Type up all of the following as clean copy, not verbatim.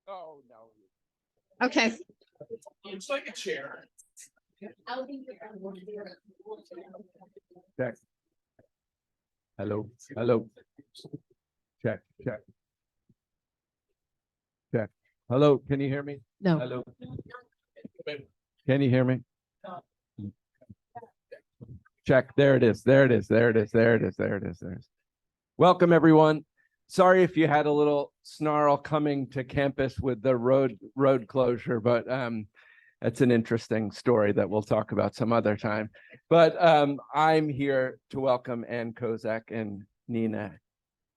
Oh, no. Okay. It's like a chair. Check. Hello, hello. Check, check. Check. Hello, can you hear me? No. Hello. Can you hear me? Check. There it is. There it is. There it is. There it is. There it is. There it is. Welcome, everyone. Sorry if you had a little snarl coming to campus with the road closure, but that's an interesting story that we'll talk about some other time. But I'm here to welcome Anne Kozak and Nina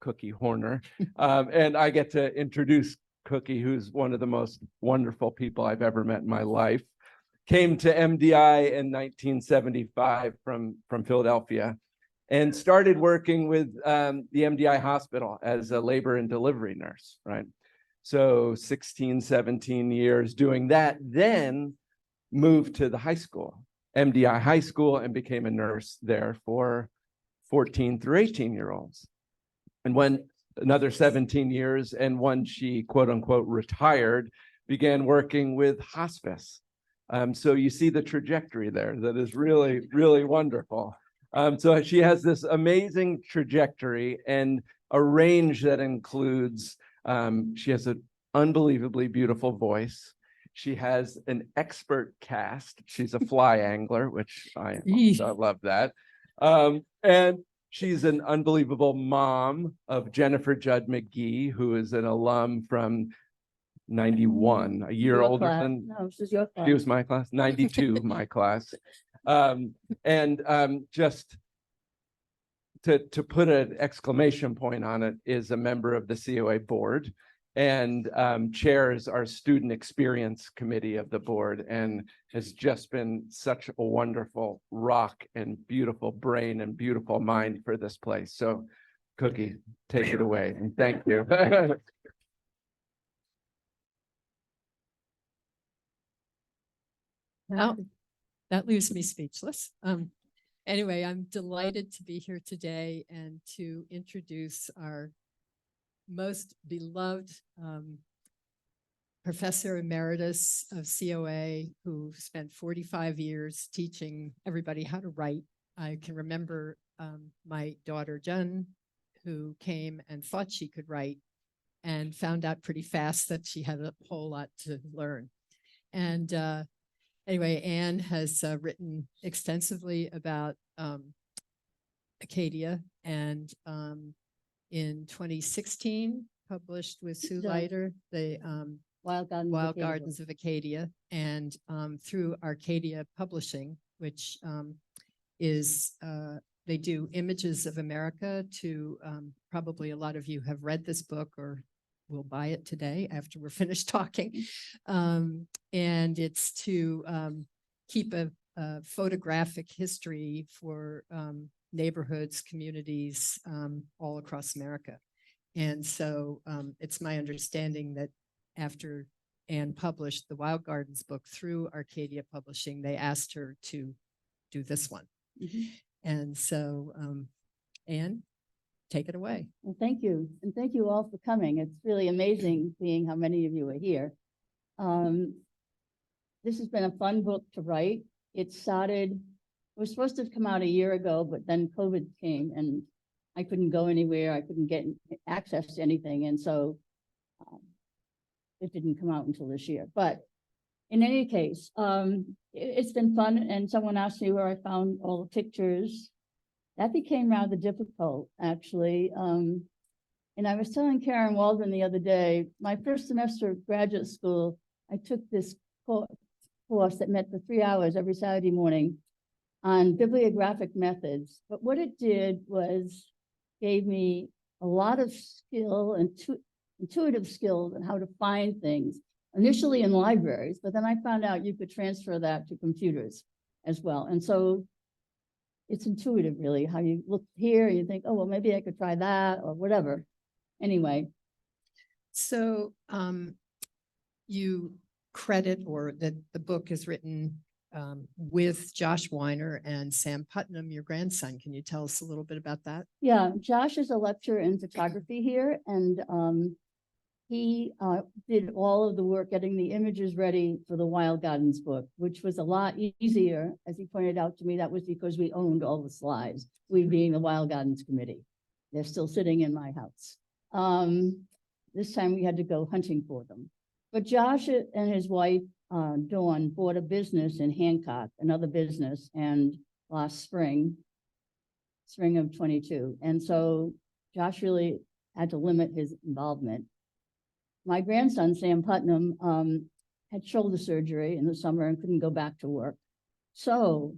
Cookie Horner. And I get to introduce Cookie, who's one of the most wonderful people I've ever met in my life. Came to MDI in 1975 from Philadelphia and started working with the MDI hospital as a labor and delivery nurse, right? So 16, 17 years doing that, then moved to the high school, MDI high school, and became a nurse there for 14 through 18-year-olds. And when another 17 years, and when she, quote unquote, retired, began working with hospice. So you see the trajectory there that is really, really wonderful. So she has this amazing trajectory and a range that includes, she has an unbelievably beautiful voice. She has an expert cast. She's a fly angler, which I love that. And she's an unbelievable mom of Jennifer Judd McGee, who is an alum from 91, a year older than. No, this is your class. She was my class, 92, my class. Just to put an exclamation point on it, is a member of the COA board and chairs our student experience committee of the board, and has just been such a wonderful rock and beautiful brain and beautiful mind for this place. So Cookie, take it away, and thank you. Well, that leaves me speechless. Anyway, I'm delighted to be here today and to introduce our most beloved Professor Emeritus of COA, who spent 45 years teaching everybody how to write. I can remember my daughter Jen, who came and thought she could write and found out pretty fast that she had a whole lot to learn. And anyway, Anne has written extensively about Acadia, and in 2016 published with Sue Leiter the Wild Gardens of Acadia, and through Arcadia Publishing, which is they do Images of America. To probably a lot of you have read this book or will buy it today after we're finished talking. And it's to keep a photographic history for neighborhoods, communities all across America. And so it's my understanding that after Anne published the Wild Gardens book through Arcadia Publishing, they asked her to do this one. Mm-hmm. And so Anne, take it away. Well, thank you. And thank you all for coming. It's really amazing seeing how many of you are here. This has been a fun book to write. It was supposed to come out a year ago, but then COVID came and I couldn't go anywhere. I couldn't get access to anything. And so it didn't come out until this year. But in any case, it's been fun. And someone asked me where I found all the pictures. That became rather difficult, actually. And I was telling Karen Waldron the other day, my first semester of graduate school, I took this course that met for 3 hours every Saturday morning on bibliographic methods. But what it did was gave me a lot of skill and intuitive skills on how to find things, initially in libraries, but then I found out you could transfer that to computers as well. And so it's intuitive, really, how you look here and you think, oh, well, maybe I could try that or whatever. Anyway. So you credit, or that the book is written with Josh Weiner and Sam Putnam, your grandson. Can you tell us a little bit about that? Yeah, Josh is a lecturer in photography here, and he did all of the work getting the images ready for the Wild Gardens book, which was a lot easier. As he pointed out to me, that was because we owned all the slides, we being the Wild Gardens Committee. They're still sitting in my house. This time we had to go hunting for them. But Josh and his wife, Dawn, bought a business in Hancock, another business, and last spring of 22. And so Josh really had to limit his involvement. My grandson, Sam Putnam, had shoulder surgery in the summer and couldn't go back to work. So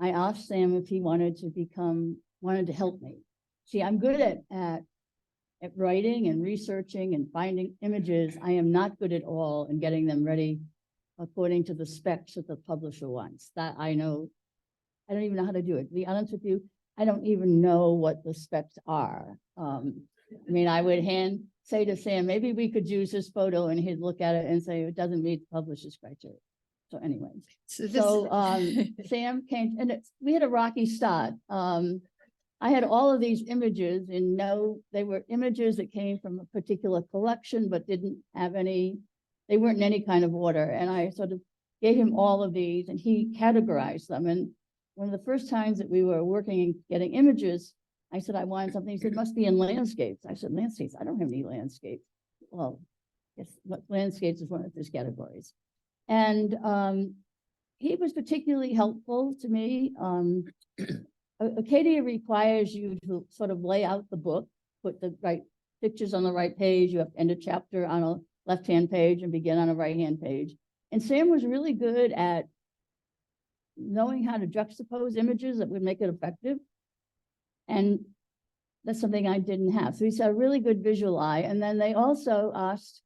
I asked Sam if he wanted to help me. See, I'm good at writing and researching and finding images. I am not good at all in getting them ready according to the specs that the publisher wants. That I know, I don't even know how to do it. To be honest with you, I don't even know what the specs are. I mean, I would say to Sam, maybe we could use this photo, and he'd look at it and say, it doesn't meet the publisher's criteria. So anyway, Sam came, and we had a rocky start. I had all of these images they were images that came from a particular collection, but didn't have they weren't in any kind of order. And I sort of gave him all of these, and he categorized them. And one of the first times that we were working and getting images, I said, I wanted something. He said, must be in landscapes. I said, landscapes? I don't have any landscapes. Well, yes, landscapes is one of his categories. And he was particularly helpful to me. Acadia requires you to sort of lay out the book, put the right pictures on the right page. You have to end a chapter on a left-hand page and begin on a right-hand page. And Sam was really good at knowing how to juxtapose images that would make it effective. And that's something I didn't have. So he's got a really good visual eye. And then they also asked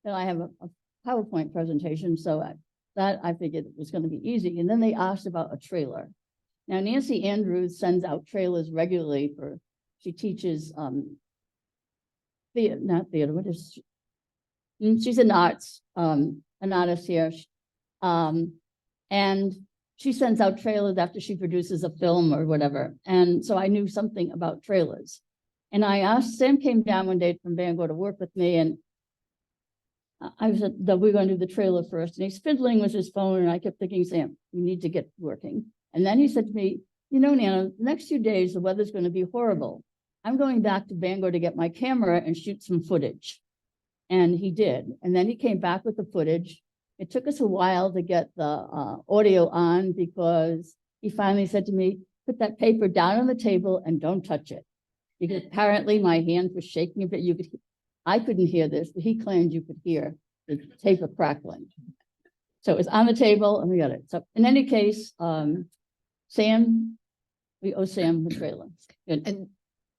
that I have a PowerPoint presentation. So that I figured it was going to be easy. And then they asked about a trailer. Now, Nancy Andrews sends out trailers regularly she teaches not theater, what is she's an artist here. And she sends out trailers after she produces a film or whatever. And so I knew something about trailers. And I asked, Sam came down one day from Bangor to work with me, and I said that we're going to do the trailer first. And he's fiddling with his phone, and I kept thinking, Sam, we need to get working. And then he said to me, you know, Nana, the next few days, the weather's going to be horrible. I'm going back to Bangor to get my camera and shoot some footage. And he did. And then he came back with the footage. It took us a while to get the audio on, because he finally said to me, put that paper down on the table and don't touch it. Because apparently my hands were shaking a bit. I couldn't hear this, but he claimed you could hear the paper crackling. So it was on the table and we got it. So in any case, Sam, we owe Sam the trailer. And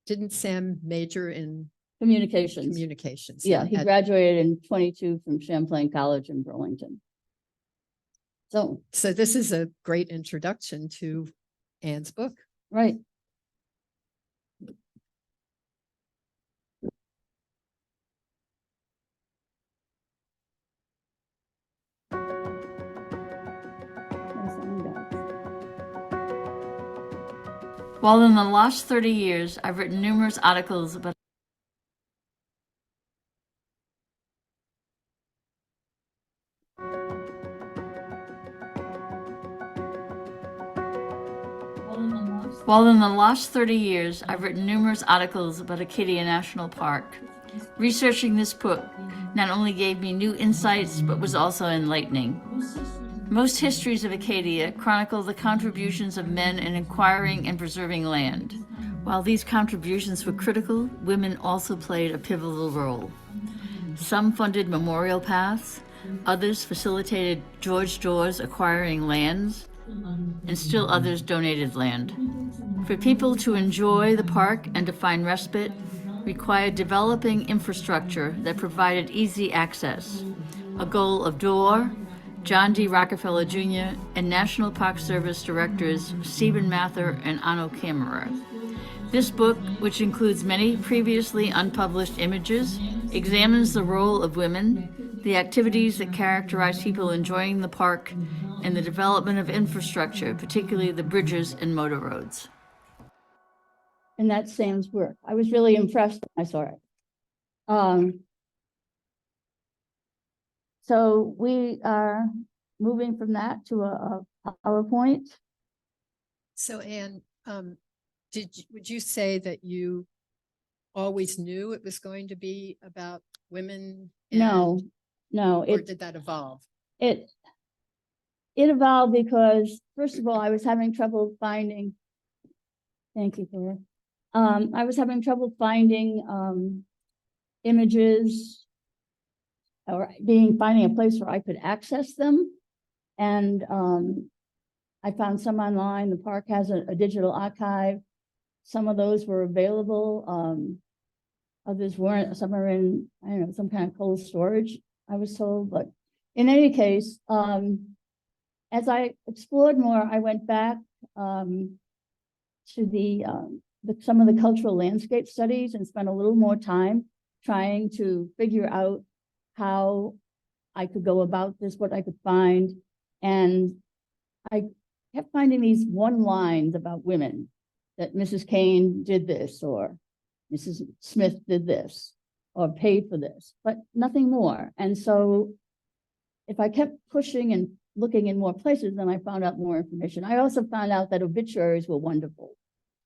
didn't Sam major in Communications. communications? Yeah, he graduated in 22 from Champlain College in Burlington. So this is a great introduction to Anne's book. right. Well, in the last 30 years, I've written numerous articles about Acadia National Park. Researching this book not only gave me new insights, but was also enlightening. Most histories of Acadia chronicle the contributions of men in acquiring and preserving land. While these contributions were critical, women also played a pivotal role. Some funded memorial paths, others facilitated George doors acquiring lands, and still others donated land. For people to enjoy the park and to find respite required developing infrastructure that provided easy access, a goal of Dorr, John D. Rockefeller Jr., and National Park Service directors Stephen Mather and Anne Kozak. This book, which includes many previously unpublished images, examines the role of women, the activities that characterize people enjoying the park, and the development of infrastructure, particularly the bridges and motor roads. And that's Sam's work. I was really impressed when I saw it. So we are moving from that to a PowerPoint. So Anne, would you say that you always knew it was going to be about women? No, no, Or did that evolve? it evolved because, first of all, I was having trouble finding, thank you, Cora. I was having trouble finding images or finding a place where I could access them. And I found some online. The park has a digital archive. Some of those were available. Others weren't. Some are in, I don't know, some kind of cold storage, I was told. But in any case, as I explored more, I went back to some of the cultural landscape studies and spent a little more time trying to figure out how I could go about this, what I could find. And I kept finding these one lines about women, that Mrs. Kane did this, or Mrs. Smith did this, or paid for this, but nothing more. And so if I kept pushing and looking in more places, then I found out more information. I also found out that obituaries were wonderful.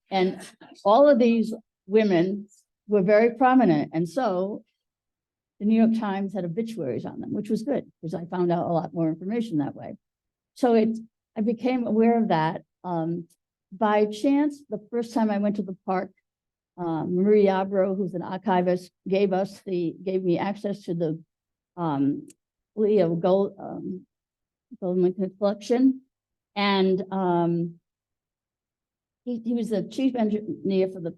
And all of these women were very prominent. And so the New York Times had obituaries on them, which was good because I found out a lot more information that way. So I became aware of that. By chance, the first time I went to the park, Marie Yarbrough, who's an archivist, gave me access to the Leo Goldman collection. And he was the chief engineer for the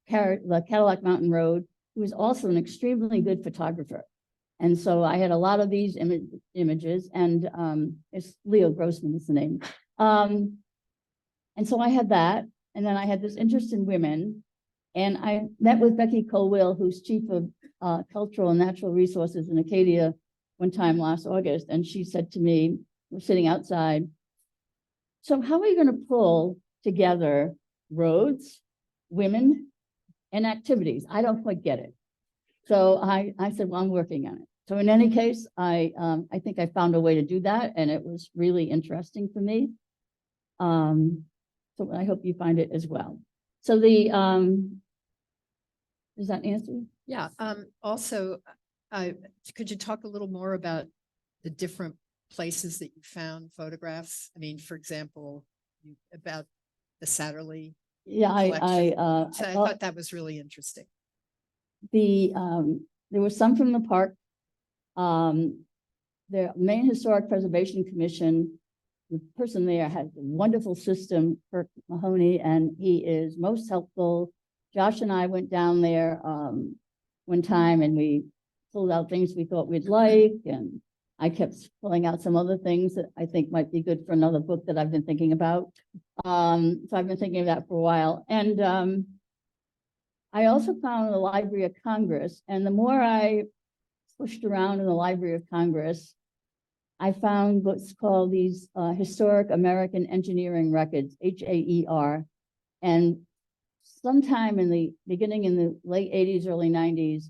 Cadillac Mountain Road. He was also an extremely good photographer. And so I had a lot of these images, and it's Leo Grossman is the name. And so I had that, and then I had this interest in women, and I met with Becky Colwell, who's chief of cultural and natural resources in Acadia, one time last August, and she said to me, we're sitting outside, so how are you going to pull together roads, women, and activities? I don't quite get it. So I said, well, I'm working on it. So in any case, I think I found a way to do that, and it was really interesting for me. So I hope you find it as well. So does that answer? Yeah. Also, could you talk a little more about the different places that you found photographs? I mean, for example, about the Satterley. Yeah, So I thought that was really interesting. There were some from the park. The Maine Historic Preservation Commission, the person there has a wonderful system, Kirk Mahoney, and he is most helpful. Josh and I went down there one time, and we pulled out things we thought we'd like, and I kept pulling out some other things that I think might be good for another book that I've been thinking about. So I've been thinking of that for a while. And I also found the Library of Congress, and the more I pushed around in the Library of Congress, I found what's called these Historic American Engineering Records, HAER. And sometime in the beginning in the late 80s, early 90s,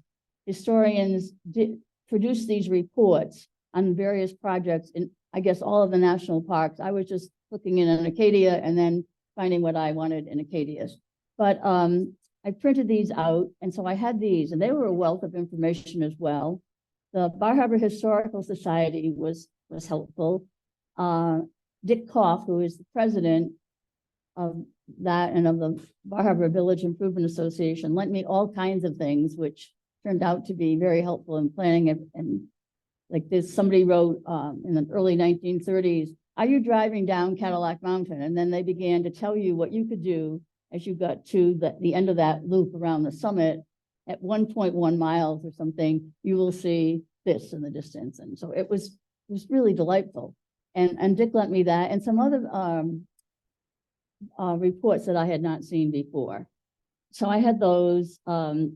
historians did produce these reports on various projects in, I guess, all of the national parks. I was just looking in Acadia and then finding what I wanted in Acadia. But I printed these out, and so I had these, and they were a wealth of information as well. The Bar Harbor Historical Society was helpful. Dick Koff, who is the president of that and of the Bar Harbor Village Improvement Association, lent me all kinds of things, which turned out to be very helpful in planning. And like this, somebody wrote in the early 1930s, are you driving down Cadillac Mountain? And then they began to tell you what you could do as you got to the end of that loop around the summit. At 1.1 miles or something, you will see this in the distance. And so it was really delightful. And Dick lent me that and some other reports that I had not seen before. So I had those.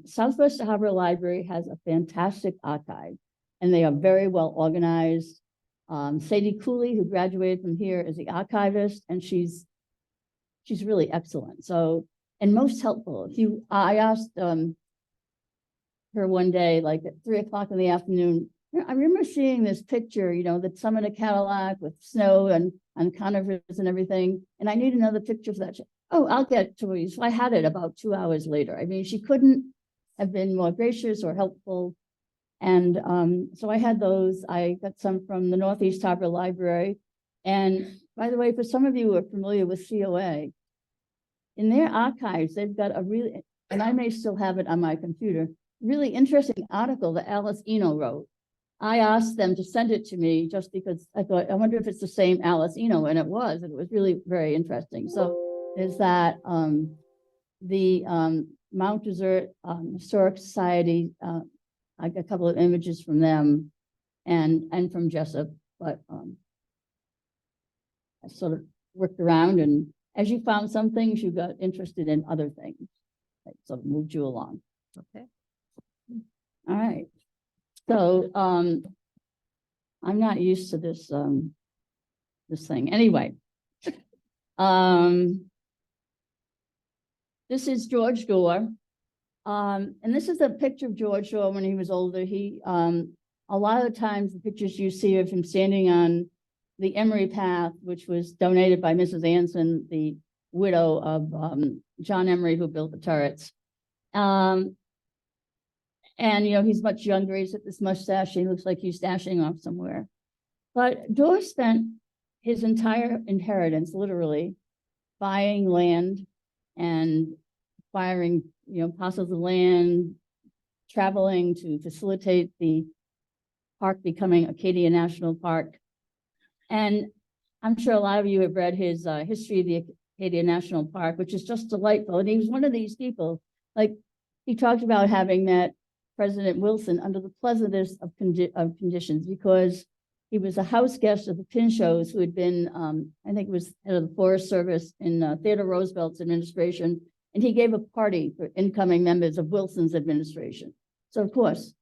Southwest Harbor Library has a fantastic archive, and they are very well organized. Sadie Cooley, who graduated from here, is the archivist, and she's really excellent. So, and most helpful. I asked her one day, like at 3 o'clock in the afternoon, I remember seeing this picture, you know, that some in a Cadillac with snow and conifers and everything. And I need another picture for that. Oh, I'll get it to you. So I had it about 2 hours later. I mean, she couldn't have been more gracious or helpful. And so I had those. I got some from the Northeast Harbor Library. And by the way, for some of you who are familiar with COA, in their archives, they've got a really, and I may still have it on my computer, really interesting article that Alice Eno wrote. I asked them to send it to me just because I thought, I wonder if it's the same Alice Eno, and it was really very interesting. So there's that, the Mount Desert Historic Society, I got a couple of images from them and from Jessup, but I sort of worked around, and as you found some things, you got interested in other things. That sort of moved you along. Okay. All right. So I'm not used to this this thing. Anyway. This is George Dorr. And this is a picture of George Dorr when he was older. He a lot of the times the pictures you see of him standing on the Emery Path, which was donated by Mrs. Anson, the widow of John Emery, who built the turrets. And, you know, he's much younger. He's at this mustache. He looks like he's dashing off somewhere. But Dorr spent his entire inheritance, literally, buying land and acquiring, you know, parcels of land, traveling to facilitate the park becoming Acadia National Park. And I'm sure a lot of you have read his history of the Acadia National Park, which is just delightful. And he was one of these people, like he talked about having met President Wilson under the pleasantest of conditions, because he was a house guest of the Pinchos, who had been, I think it was head of the Forest Service in Theodore Roosevelt's administration. And he gave a party for incoming members of Wilson's administration. So of course,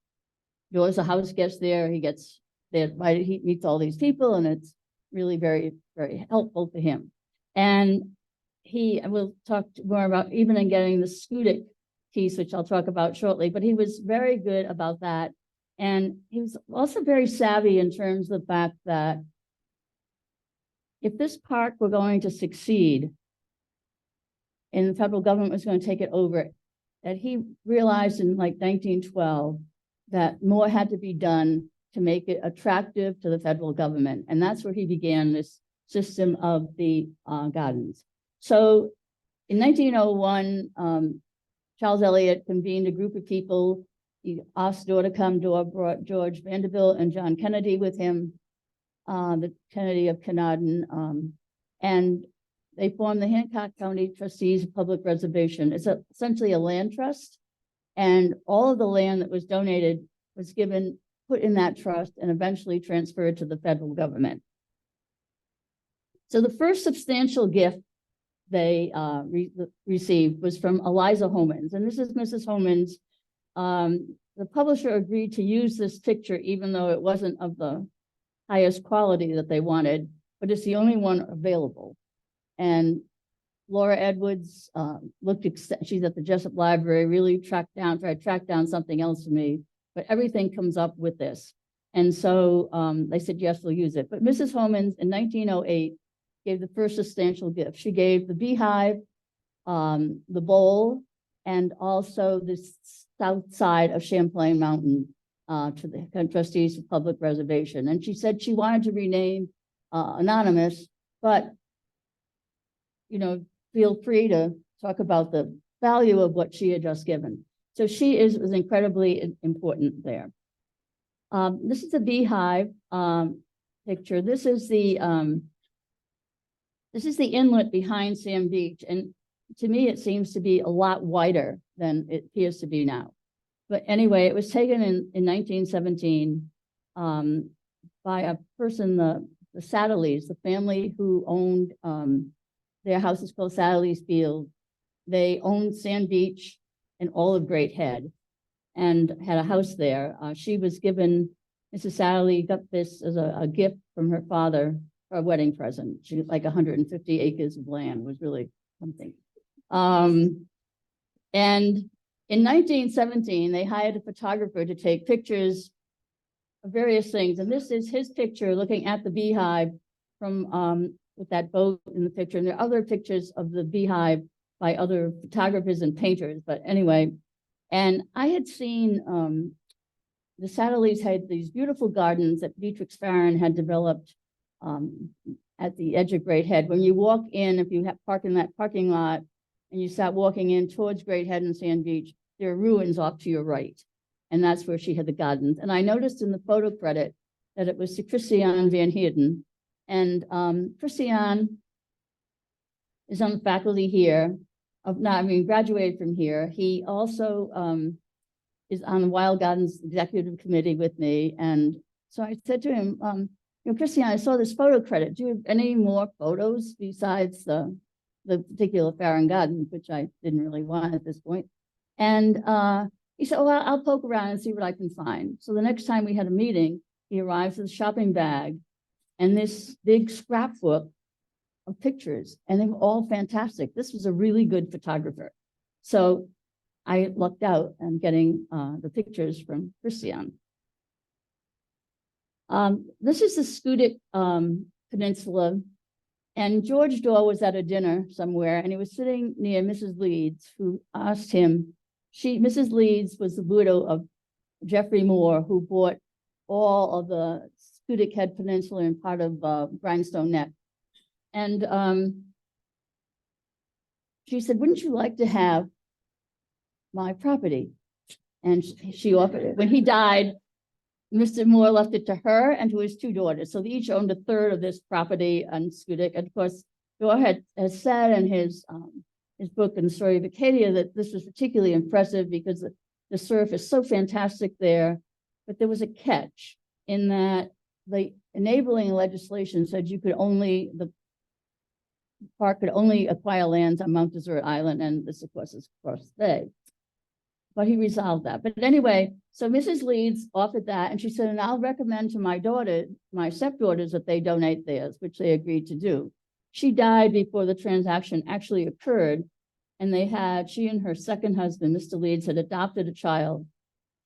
Dorr's a house guest there. He gets there, he meets all these people, and it's really very, very helpful to him. And we'll talk more about even in getting the Scudic piece, which I'll talk about shortly, but he was very good about that. And he was also very savvy in terms of the fact that if this park were going to succeed and the federal government was going to take it over, that he realized in like 1912 that more had to be done to make it attractive to the federal government. And that's where he began this system of the gardens. So in 1901, Charles Eliot convened a group of people. He asked Dorr to come. Dorr brought George Vanderbilt and John Kennedy with him, the Kennedy of Canardan, and they formed the Hancock County Trustees of Public Reservation. It's essentially a land trust, and all of the land that was donated was put in that trust and eventually transferred to the federal government. So the first substantial gift they received was from Eliza Homans, and this is Mrs. Homans. The publisher agreed to use this picture, even though it wasn't of the highest quality that they wanted, but it's the only one available. And Laura Edwards she's at the Jessup Library, really tried to track down something else for me, but everything comes up with this. And so they said, yes, we'll use it. But Mrs. Homans in 1908 gave the first substantial gift. She gave the beehive, the bowl, and also the south side of Champlain Mountain to the Trustees of Public Reservation. And she said she wanted to rename anonymous, but, you know, feel free to talk about the value of what she had just given. So was incredibly important there. This is a beehive picture. This is the inlet behind Sand Beach, and to me, it seems to be a lot wider than it appears to be now. But anyway, it was taken in 1917 by a person, the Satterleys, the family who owned their house is called Satterley's Field. They owned Sand Beach and all of Great Head and had a house there. She was given, Mrs. Satterley got this as a gift from her father for a wedding present. She had like 150 acres of land. It was really something. And in 1917, they hired a photographer to take pictures various things. And this is his picture looking at the beehive from with that boat in the picture. And there are other pictures of the beehive by other photographers and painters. But anyway, and I had seen the Satterleys had these beautiful gardens that Beatrix Farron had developed at the edge of Great Head. When you walk in, if you have park in that parking lot and you start walking in towards Great Head and Sand Beach, there are ruins off to your right. And that's where she had the gardens. And I noticed in the photo credit that it was to Christiane Van Heerden. And Christiane is on the faculty here. Graduated from here. He also is on the Wild Gardens Executive Committee with me. And so I said to him, Christiane, I saw this photo credit. Do you have any more photos besides the particular Farron Gardens, which I didn't really want at this point? And he said, well, I'll poke around and see what I can find. So the next time we had a meeting, he arrives with a shopping bag and this big scrapbook of pictures, and they were all fantastic. This was a really good photographer. So I lucked out and getting the pictures from Christiane. This is the Scudic Peninsula, and George Dorr was at a dinner somewhere, and he was sitting near Mrs. Leeds, who asked him, Mrs. Leeds was the widow of Geoffrey Moore, who bought all of the Scudic Head Peninsula and part of Grindstone Neck. And she said, wouldn't you like to have my property? And she offered it. When he died, Mr. Moore left it to her and to his two daughters. So they each owned a third of this property on Scudic. And of course, Dorr has said in his book, In the Story of Acadia, that this was particularly impressive because the surf is so fantastic there. But there was a catch in that the enabling legislation said the park could only acquire lands on Mount Desert Island, and this, of course, is across the bay. But he resolved that. But anyway, so Mrs. Leeds offered that, and she said, and I'll recommend to my stepdaughters that they donate theirs, which they agreed to do. She died before the transaction actually occurred, and she and her second husband, Mr. Leeds, had adopted a child,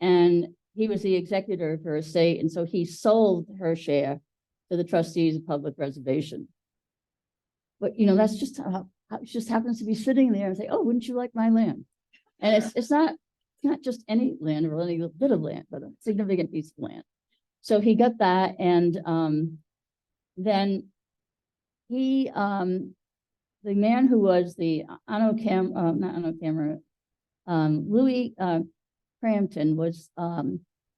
and he was the executor of her estate, and so he sold her share to the trustees of public reservation. But that's just how it just happens to be sitting there and say, oh, wouldn't you like my land? And it's not just any land or any bit of land, but a significant piece of land. So he got that, and then he, the man who was the Louis Crampton was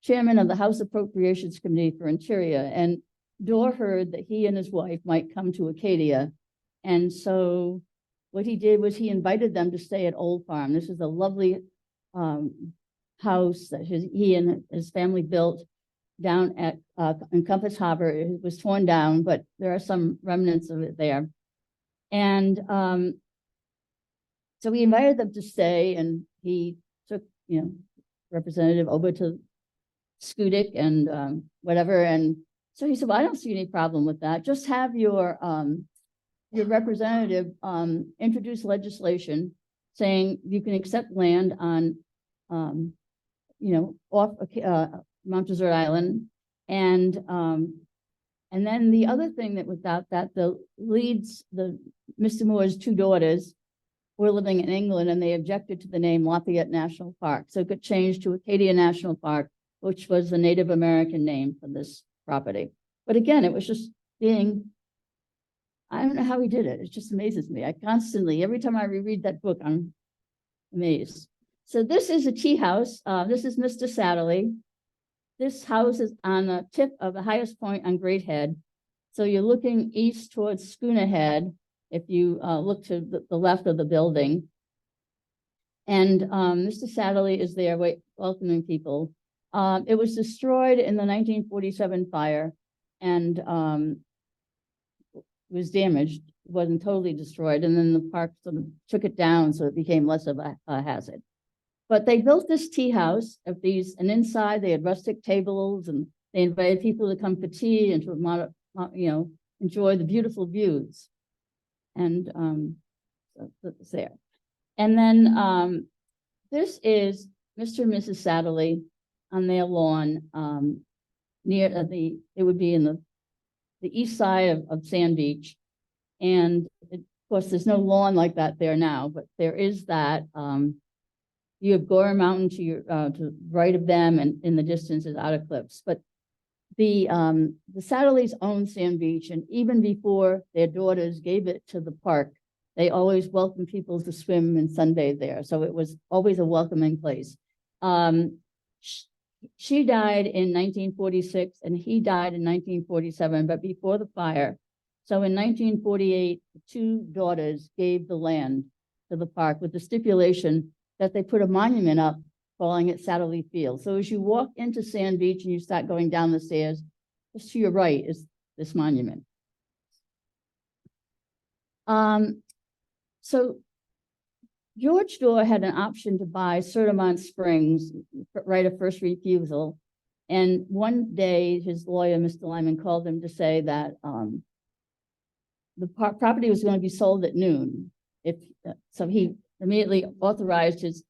chairman of the House Appropriations Committee for Interior, and Dorr heard that he and his wife might come to Acadia. And so what he did was he invited them to stay at Old Farm. This is a lovely house that he and his family built down at in Compass Harbor. It was torn down, but there are some remnants of it there. And so we invited them to stay, and he took, representative over to Scudic and whatever. And so he said, well, I don't see any problem with that. Just have your representative introduce legislation saying you can accept land on, off Mount Desert Island. And then the other thing that without that, Mr. Moore's two daughters were living in England, and they objected to the name Lafayette National Park. So it got changed to Acadia National Park, which was the Native American name for this property. But again, it was just I don't know how he did it. It just amazes me. Every time I reread that book, I'm amazed. So this is a tea house. This is Mr. Satterley. This house is on the tip of the highest point on Great Head. So you're looking east towards Schooner Head, if you look to the left of the building. And Mr. Satterley is there welcoming people. It was destroyed in the 1947 fire, and was damaged. It wasn't totally destroyed, and then the park sort of took it down, so it became less of a hazard. But they built this tea house of these, and inside they had rustic tables, and they invited people to come for tea and to enjoy the beautiful views. And so that's there. And then this is Mr. and Mrs. Satterley on their lawn. near it would be in the east side of Sand Beach. And of course, there's no lawn like that there now, but there is that. You have Gora Mountain to your to right of them, and in the distance is Otter Cliffs. But the Satterleys owned Sand Beach, and even before their daughters gave it to the park, they always welcomed people to swim and sunbathe there. So it was always a welcoming place. She died in 1946 and he died in 1947, but before the fire. So in 1948, the two daughters gave the land to the park with the stipulation that they put a monument up calling it Satterley Field. So as you walk into Sand Beach and you start going down the stairs, just to your right is this monument. So George Dorr had an option to buy Sertamont Springs, right of first refusal. And one day his lawyer, Mr. Lyman, called him to say that the property was going to be sold at noon. So he immediately authorized his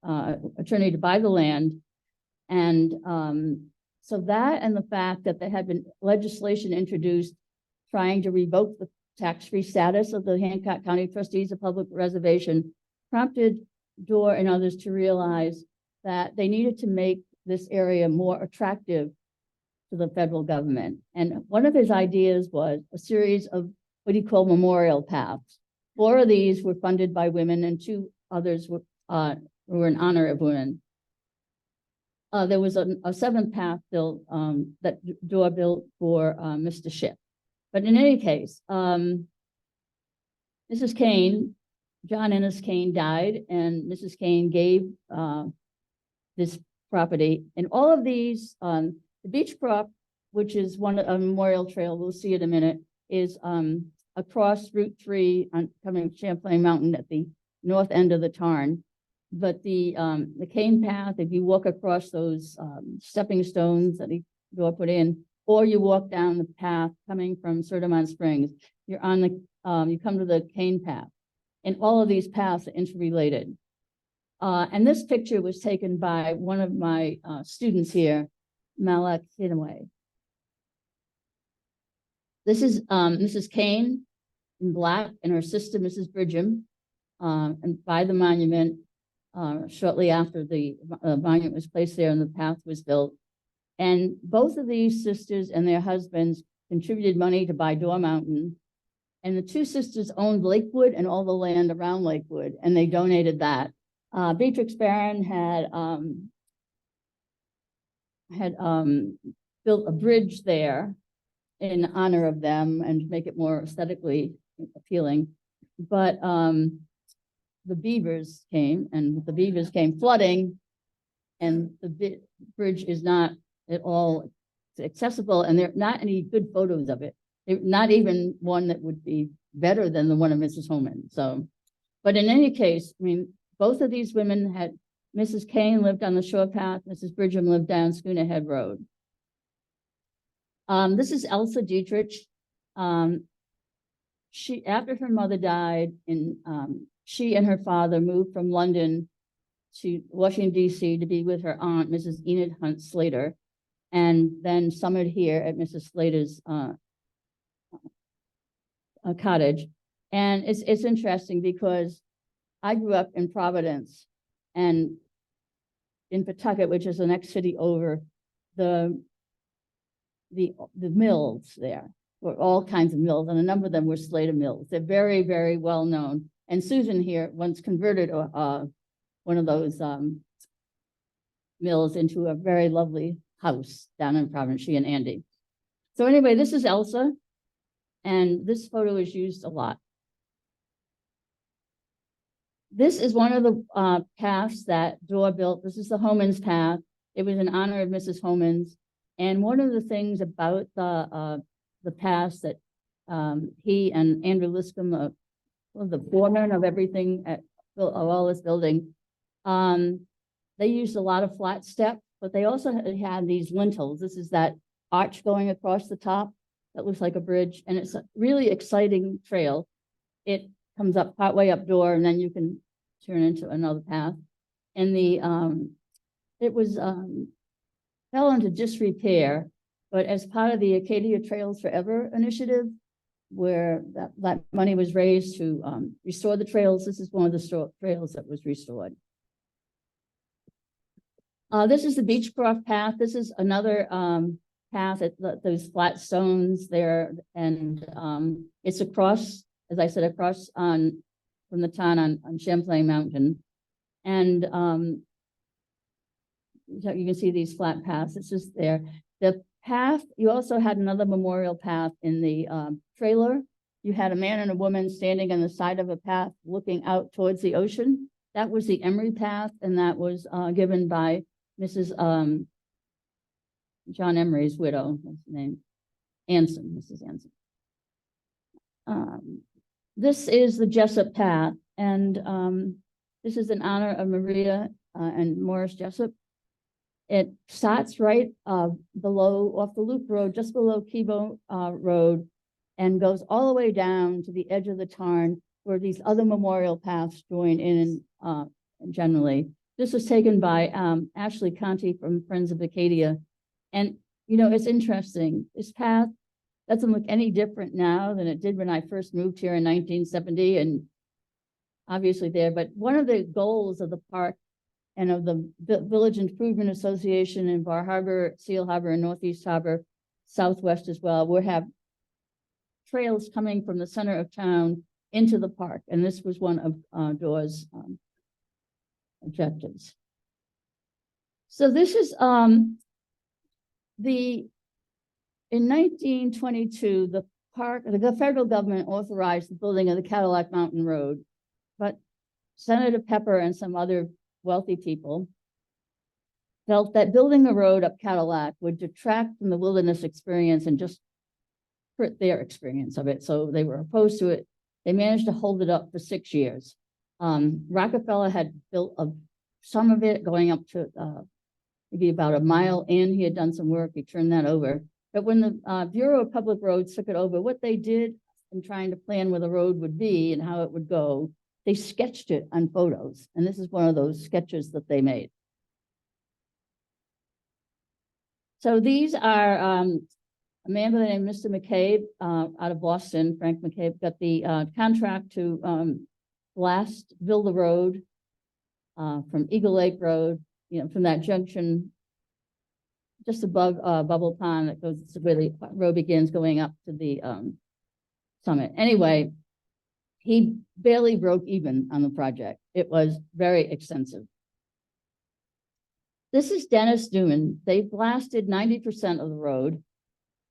attorney to buy the land. And so that, and the fact that there had been legislation introduced trying to revoke the tax-free status of the Hancock County Trustees of Public Reservation, prompted Dorr and others to realize that they needed to make this area more attractive to the federal government. And one of his ideas was a series of what he called memorial paths. 4 of these were funded by women, and 2 others were in honor of women. There was a 7th path built that Dorr built for Mr. Schiff. But in any case, Mrs. Kane, John Ennis Kane died, and Mrs. Kane gave this property. And all of these, the beach prop, which is a memorial trail, we'll see in a minute, is across Route 3 coming Champlain Mountain at the north end of the Tarn. But the Kane path, if you walk across those stepping stones that Dorr put in, or you walk down the path coming from Sertamont Springs, you're on you come to the Kane path. And all of these paths are interrelated. And this picture was taken by one of my students here, Malak Hidaway. This is Mrs. Kane in black and her sister, Mrs. Bridgham, and by the monument shortly after the monument was placed there and the path was built. And both of these sisters and their husbands contributed money to buy Dorr Mountain. And the 2 sisters owned Lakewood and all the land around Lakewood, and they donated that. Beatrix Barron had built a bridge there in honor of them and to make it more aesthetically appealing. But the beavers came, and the beavers came flooding, and the bridge is not at all accessible, and there are not any good photos of it. Not even one that would be better than the one of Mrs. Homan. So, but in any case, I mean, both of these women had, Mrs. Kane lived on the shore path, Mrs. Bridgham lived down Schooner Head Road. This is Elsa Dietrich. She, after her mother died, she and her father moved from London to Washington, D.C. to be with her aunt, Mrs. Enid Hunt Slater, and then summered here at Mrs. Slater's cottage. And it's interesting because I grew up in Providence, and in Pawtucket, which is the next city over, the mills there were all kinds of mills, and a number of them were Slater mills. They're very, very well known. And Susan here once converted one of those mills into a very lovely house down in Providence, she and Andy. So anyway, this is Elsa, and this photo is used a lot. This is one of the paths that Dorr built. This is the Homans path. It was in honor of Mrs. Homans. And one of the things about the paths that he and Andrew Liscombe, the foreman of everything of all this building, they used a lot of flat step, but they also had these lintels. This is that arch going across the top that looks like a bridge, and it's a really exciting trail. It comes up partway up Dorr, and then you can turn into another path. And it was fell into disrepair, but as part of the Acadia Trails Forever initiative, where that money was raised to restore the trails, this is one of the trails that was restored. This is the Beechcroft Path. This is another path at those flat stones there, and it's across, as I said, across from the town on Champlain Mountain, and you can see these flat paths. It's just there. The path, you also had another memorial path in the trailer. You had a man and a woman standing on the side of a path looking out towards the ocean. That was the Emery path, and that was given by Mrs. John Emery's widow. What's her name? Anson, Mrs. Anson. This is the Jessup path, and this is in honor of Maria and Morris Jessup. It starts right below, off the Loop Road, just below Kibo Road, and goes all the way down to the edge of the tarn where these other memorial paths join in generally. This was taken by Ashley Conti from Friends of Acadia. And, you know, it's interesting. This path doesn't look any different now than it did when I first moved here in 1970, and obviously there. But one of the goals of the park and of the Village Improvement Association in Bar Harbor, Seal Harbor, and Northeast Harbor, Southwest as well, will have trails coming from the center of town into the park. And this was one of Dora's objectives. So this is in 1922, the federal government authorized the building of the Cadillac Mountain Road, but Senator Pepper and some other wealthy people felt that building a road up Cadillac would detract from the wilderness experience and just hurt their experience of it. So they were opposed to it. They managed to hold it up for 6 years. Rockefeller had built some of it going up to maybe about a mile in. He had done some work. He turned that over. But when the Bureau of Public Roads took it over, what they did in trying to plan where the road would be and how it would go, they sketched it on photos. And this is one of those sketches that they made. So these are a man by the name of Mr. McCabe out of Boston. Frank McCabe got the contract to build the road from Eagle Lake Road, you know, from that junction just above Bubble Pond that goes where the road begins going up to the summit. Anyway, he barely broke even on the project. It was very extensive. This is Dennis Newman. They blasted 90% of the road,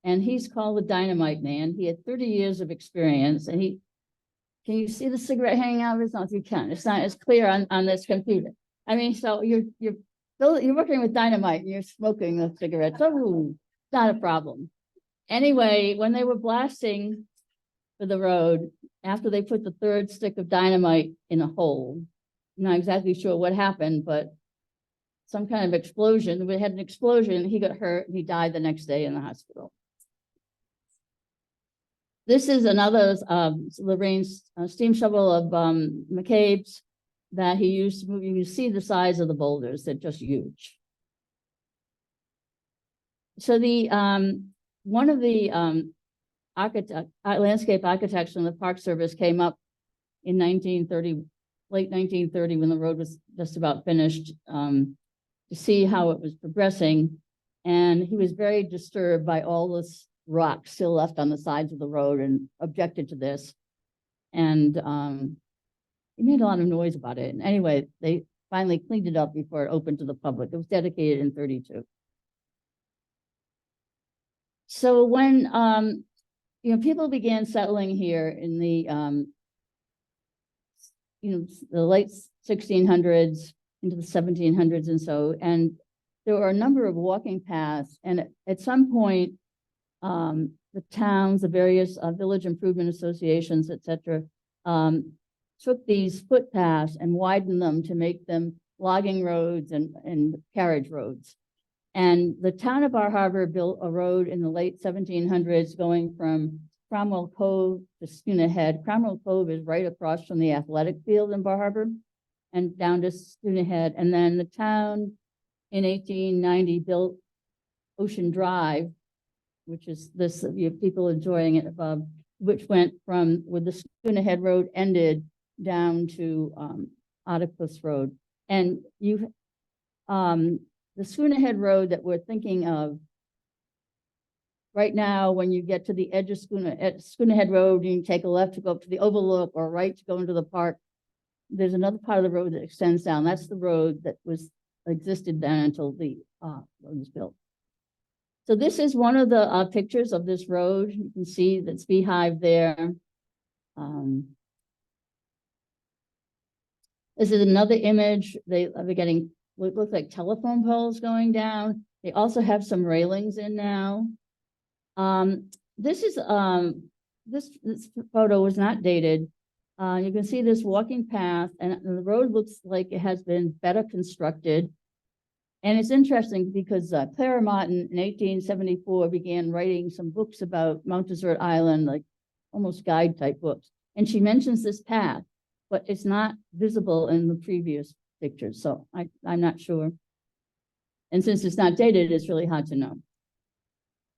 and he's called the Dynamite Man. He had 30 years of experience, and can you see the cigarette hanging out of his mouth? You can. It's not as clear on this computer. I mean, so you're working with dynamite and you're smoking the cigarettes. Oh, not a problem. Anyway, when they were blasting for the road, after they put the third stick of dynamite in a hole, I'm not exactly sure what happened, but some kind of explosion. We had an explosion. He got hurt and he died the next day in the hospital. This is another Lorraine's steam shovel of McCabe's that he used to move. You can see the size of the boulders. They're just huge. So the one of the landscape architects from the Park Service came up in 1930, late 1930, when the road was just about finished, to see how it was progressing. And he was very disturbed by all this rock still left on the sides of the road and objected to this. And he made a lot of noise about it. And anyway, they finally cleaned it up before it opened to the public. It was dedicated in 32. So when you know, people began settling here in the you know, the late 1600s into the 1700s and so, and there were a number of walking paths. And at some point, the towns, the various village improvement associations, et cetera, took these footpaths and widened them to make them logging roads and carriage roads. And the town of Bar Harbor built a road in the late 1700s going from Cromwell Cove to Schooner Head. Cromwell Cove is right across from the athletic field in Bar Harbor and down to Schooner Head. And then the town in 1890 built Ocean Drive, which is this, you have people enjoying it above, which went from where the Schooner Head Road ended down to Otter Cliffs Road. And you, the Schooner Head Road that we're thinking of right now, when you get to the edge of Schooner Head Road, you can take a left to go up to the overlook or right to go into the park. There's another part of the road that extends down. That's the road that existed then until the road was built. So this is one of the pictures of this road. You can see that's Beehive there. This is another image. They are getting what looks like telephone poles going down. They also have some railings in now. This is this photo was not dated. You can see this walking path, and the road looks like it has been better constructed. And it's interesting because Clara Martin in 1874 began writing some books about Mount Desert Island, like almost guide type books. And she mentions this path, but it's not visible in the previous pictures. So I'm not sure. And since it's not dated, it's really hard to know.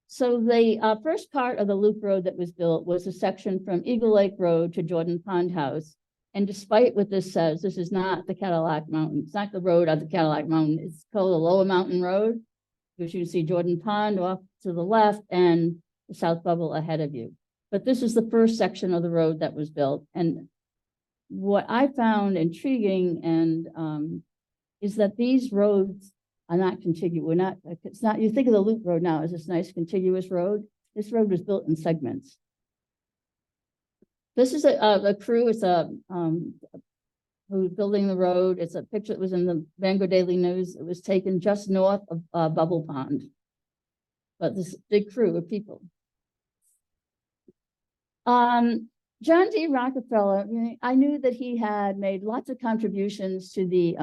So the first part of the loop road that was built was a section from Eagle Lake Road to Jordan Pond House. And despite what this says, this is not the Cadillac Mountain. It's not the road of the Cadillac Mountain. It's called the Lower Mountain Road, because you can see Jordan Pond off to the left and the South Bubble ahead of you. But this is the first section of the road that was built. And what I found intriguing and is that these roads are not contiguous. It's not, you think of the loop road now as this nice contiguous road. This road was built in segments. This is a crew. It's who's building the road. It's a picture that was in the Bangor Daily News. It was taken just north of Bubble Pond. But this big crew of people. John D. Rockefeller, I knew that he had made lots of contributions to the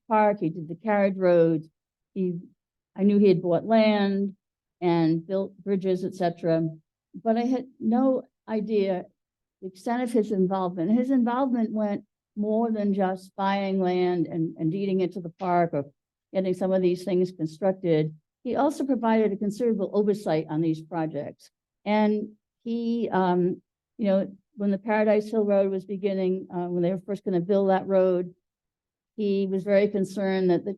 park. He did the carriage roads. I knew he had bought land and built bridges, etc. But I had no idea the extent of his involvement. His involvement went more than just buying land and deeding it to the park or getting some of these things constructed. He also provided a considerable oversight on these projects. And he, when the Paradise Hill Road was beginning, when they were first going to build that road, he was very concerned that the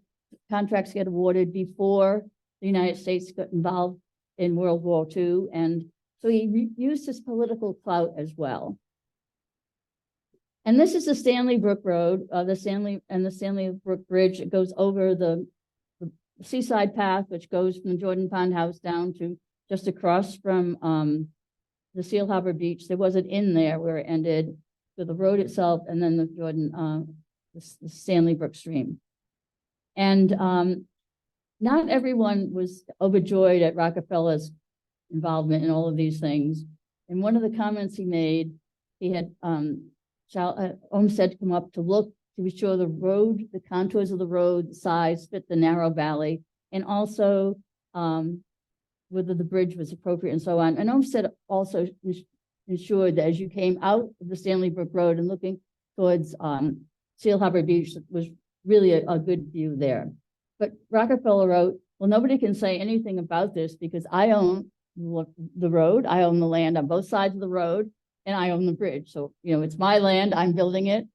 contracts get awarded before the United States got involved in World War II. And so he used his political clout as well. And this is the Stanley Brook Road, the Stanley Brook Bridge. It goes over the seaside path, which goes from the Jordan Pond House down to just across from the Seal Harbor Beach. There was an inn there where it ended with the road itself and then the Jordan, the Stanley Brook stream. And not everyone was overjoyed at Rockefeller's involvement in all of these things. And one of the comments he made, he had Olmsted come up to look to be sure the road, the contours of the road, the size fit the narrow valley, and also whether the bridge was appropriate and so on. And Olmsted also ensured that as you came out of the Stanley Brook Road and looking towards Seal Harbor Beach, was really a good view there. But Rockefeller wrote, well, nobody can say anything about this because I own the road, I own the land on both sides of the road, and I own the bridge. So, it's my land, I'm building it.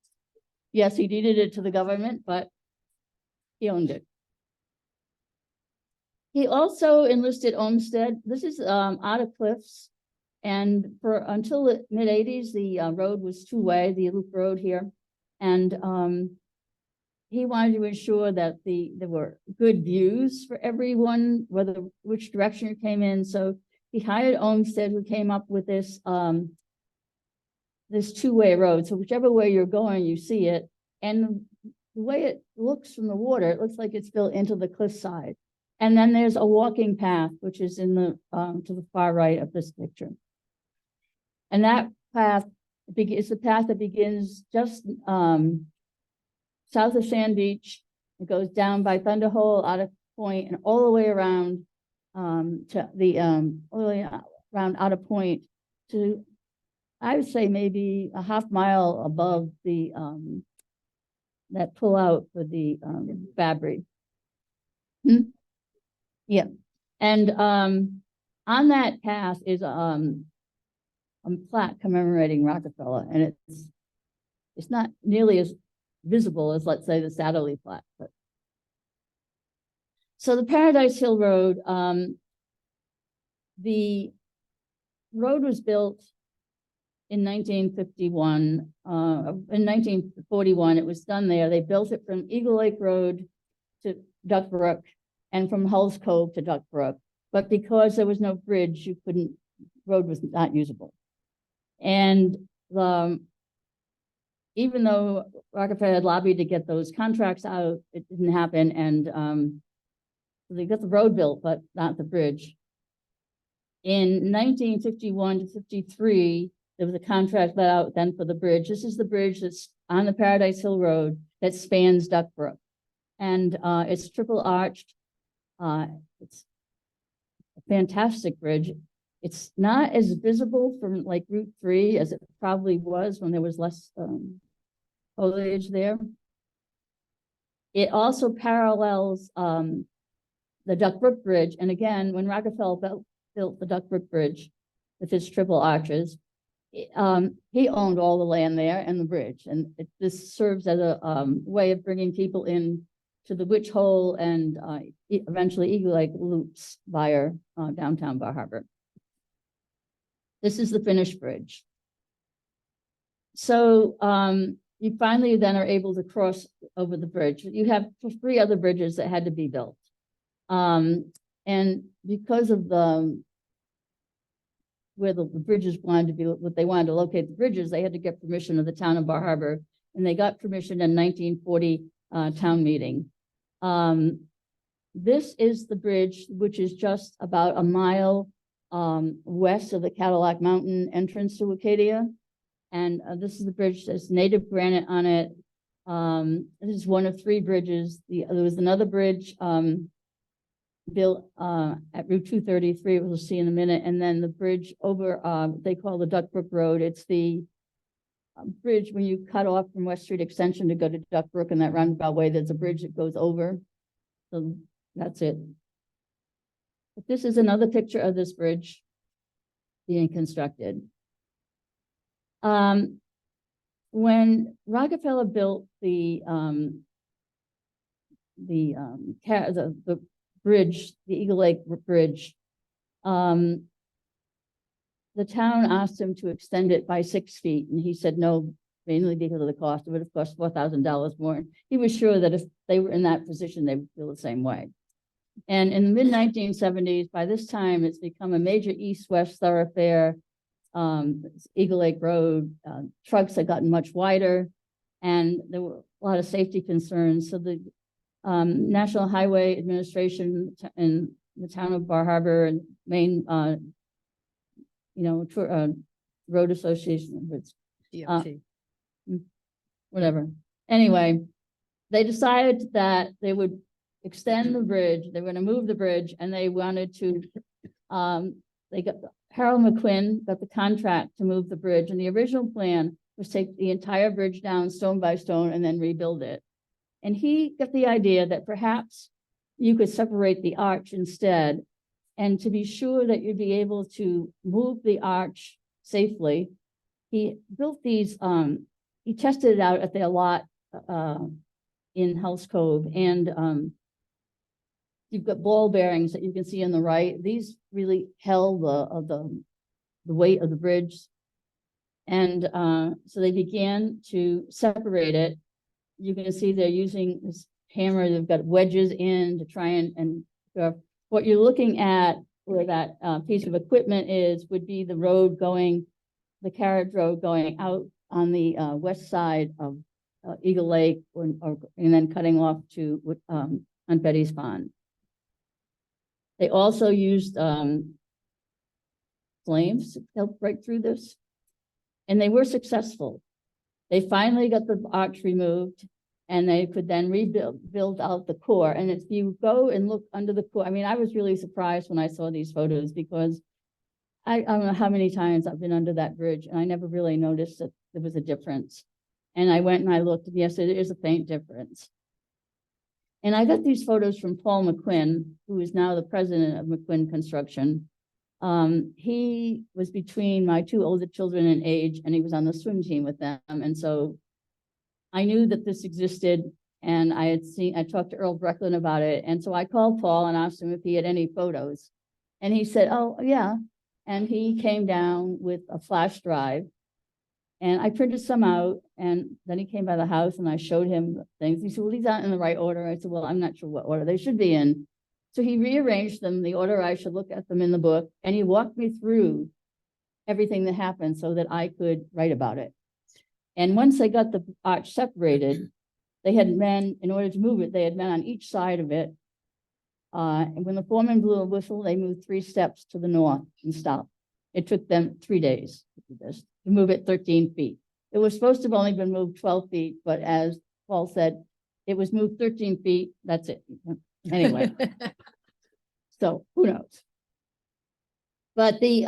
Yes, he deeded it to the government, but he owned it. He also enlisted Olmsted. This is Otter Cliffs. And until the mid-80s, the road was two-way, the loop road here. And he wanted to ensure that there were good views for everyone, which direction you came in. So he hired Olmsted, who came up with this this two-way road. So whichever way you're going, you see it. And the way it looks from the water, it looks like it's built into the cliffside. And then there's a walking path, which is in the to the far right of this picture. And that path is the path that begins just south of Sand Beach. It goes down by Thunderhole, Otter Point, and all the way around to the all the way around Otter Point to, I would say, maybe a half mile above the that pull out for the Fabry. Yeah. And on that path is a plaque commemorating Rockefeller, and it's not nearly as visible as, let's say, the Satterley plaque. But so the Paradise Hill Road, the road was built in 1951. In 1941, it was done there. They built it from Eagle Lake Road to Duck Brook and from Hulls Cove to Duck Brook. But because there was no bridge, road was not usable. And even though Rockefeller had lobbied to get those contracts out, it didn't happen. And they got the road built, but not the bridge. In 1951 to 53, there was a contract let out then for the bridge. This is the bridge that's on the Paradise Hill Road that spans Duck Brook. And it's triple arched. It's a fantastic bridge. It's not as visible from like Route 3 as it probably was when there was less foliage there. It also parallels the Duck Brook Bridge. And again, when Rockefeller built the Duck Brook Bridge with its triple arches, he owned all the land there and the bridge. And this serves as a way of bringing people in to the Witch Hole and eventually Eagle Lake loops via downtown Bar Harbor. This is the finished bridge. So you finally then are able to cross over the bridge. You have 3 other bridges that had to be built. And because of where the bridges wanted to be, what they wanted to locate the bridges, they had to get permission of the town of Bar Harbor, and they got permission in 1940 town meeting. This is the bridge, which is just about a mile west of the Cadillac Mountain entrance to Acadia. And this is the bridge. There's native granite on it. This is one of 3 bridges. There was another bridge built at Route 233, we'll see in a minute, and then the bridge over, they call the Duck Brook Road. It's the bridge when you cut off from West Street Extension to go to Duck Brook and that roundabout way, there's a bridge that goes over. So that's it. But this is another picture of this bridge being constructed. When Rockefeller built the bridge, the Eagle Lake Bridge, the town asked him to extend it by 6 feet, and he said no, mainly because of the cost. It would have cost $4,000 more. He was sure that if they were in that position, they would feel the same way. And in the mid-1970s, by this time, it's become a major east-west thoroughfare. Eagle Lake Road, trucks had gotten much wider, and there were a lot of safety concerns. So the National Highway Administration and the town of Bar Harbor and Maine, Road Association, DOT. whatever. Anyway, they decided that they would extend the bridge. They were going to move the bridge, and they wanted to. Harold McQuinn got the contract to move the bridge, and the original plan was take the entire bridge down stone by stone and then rebuild it. And he got the idea that perhaps you could separate the arch instead. And to be sure that you'd be able to move the arch safely, he built these, he tested it out at their lot in Hulls Cove. And you've got ball bearings that you can see on the right. These really held the weight of the bridge. And so they began to separate it. You can see they're using this hammer. They've got wedges in to try and what you're looking at where that piece of equipment is would be the road going, the carriage road going out on the west side of Eagle Lake and then cutting off to on Betty's Pond. They also used flames to help break through this, and they were successful. They finally got the arch removed, and they could then build out the core. And if you go and look under the core, I mean, I was really surprised when I saw these photos because I don't know how many times I've been under that bridge, and I never really noticed that there was a difference. And I went and I looked, and yes, it is a faint difference. And I got these photos from Paul McQuinn, who is now the president of McQuinn Construction. He was between my two older children in age, and he was on the swim team with them. And so I knew that this existed, and I talked to Earl Brecklin about it. And so I called Paul and asked him if he had any photos. And he said, oh, yeah. And he came down with a flash drive. And I printed some out, and then he came by the house and I showed him things. He said, well, these aren't in the right order. I said, well, I'm not sure what order they should be in. So he rearranged them, the order I should look at them in the book, and he walked me through everything that happened so that I could write about it. And once they got the arch separated, they had men, in order to move it, they had men on each side of it. And when the foreman blew a whistle, they moved 3 steps to the north and stopped. It took them 3 days to do this, to move it 13 feet. It was supposed to have only been moved 12 feet, but as Paul said, it was moved 13 feet. That's it. Anyway, so who knows? But the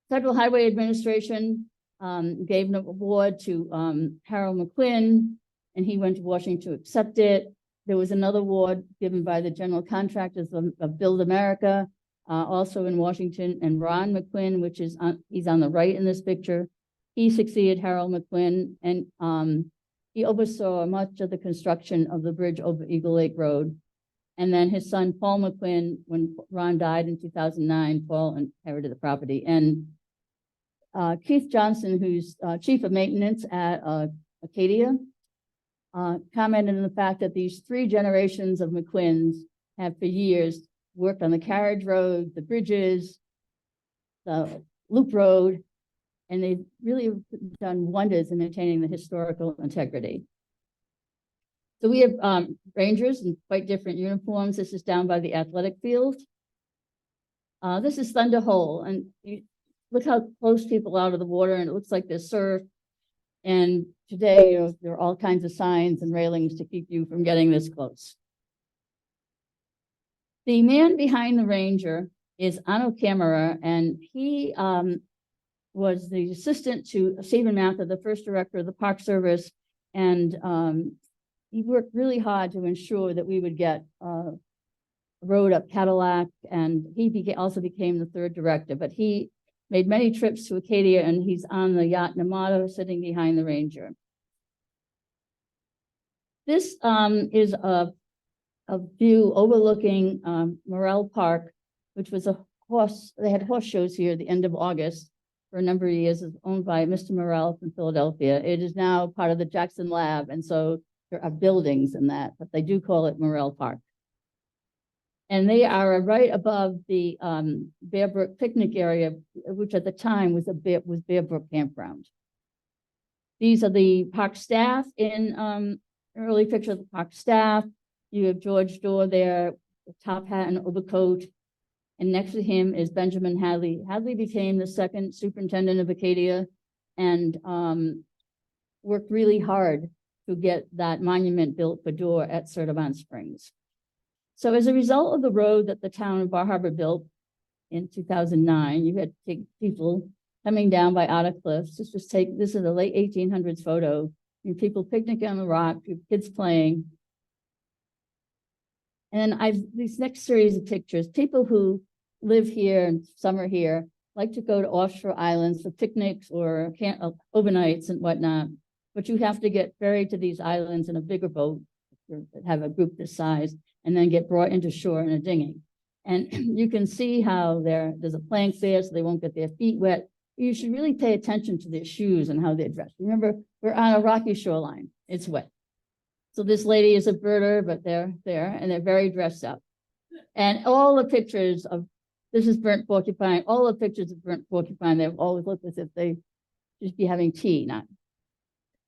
Federal Highway Administration gave an award to Harold McQuinn, and he went to Washington to accept it. There was another award given by the general contractors of Build America, also in Washington, and Ron McQuinn, which is he's on the right in this picture. He succeeded Harold McQuinn, and he oversaw much of the construction of the bridge over Eagle Lake Road. And then his son, Paul McQuinn, when Ron died in 2009, Paul inherited the property. And Keith Johnson, who's chief of maintenance at Acadia, commented on the fact that these 3 generations of McQuinns have for years worked on the carriage road, the bridges, the loop road, and they've really done wonders in maintaining the historical integrity. So we have rangers in quite different uniforms. This is down by the athletic field. This is Thunder Hole, and look how close people are to the water, and it looks like there's surf. And today, there are all kinds of signs and railings to keep you from getting this close. The man behind the ranger is Anno Camera, and he was the assistant to Stephen Mather, the first director of the Park Service, and he worked really hard to ensure that we would get a road up Cadillac, and he also became the 3rd director, but he made many trips to Acadia, and he's on the yacht Namato sitting behind the ranger. This is a view overlooking Morel Park, which was they had horse shows here at the end of August for a number of years. It's owned by Mr. Morel from Philadelphia. It is now part of the Jackson Lab, and so there are buildings in that, but they do call it Morel Park. And they are right above the Bear Brook picnic area, which at the time was Bear Brook Campground. These are the park staff in early picture of the park staff. You have George Dorr there, top hat and overcoat. And next to him is Benjamin Hadley. Hadley became the 2nd superintendent of Acadia and worked really hard to get that monument built for Dorr at Sertivant Springs. So as a result of the road that the town of Bar Harbor built in 2009, you had people coming down by Otter Cliffs. This is a late 1800s photo. People picnicking on the rock, kids playing. And these next series of pictures, people who live here and summer here like to go to offshore islands for picnics or overnights and whatnot. But you have to get ferried to these islands in a bigger boat, have a group this size, and then get brought into shore in a dinghy. And you can see how there's a plank there so they won't get their feet wet. You should really pay attention to their shoes and how they're dressed. Remember, we're on a rocky shoreline. It's wet. So this lady is a birder, but they're there and they're very dressed up. And all the pictures of, this is burnt porcupine, all the pictures of burnt porcupine, they've always looked as if they just be having tea, not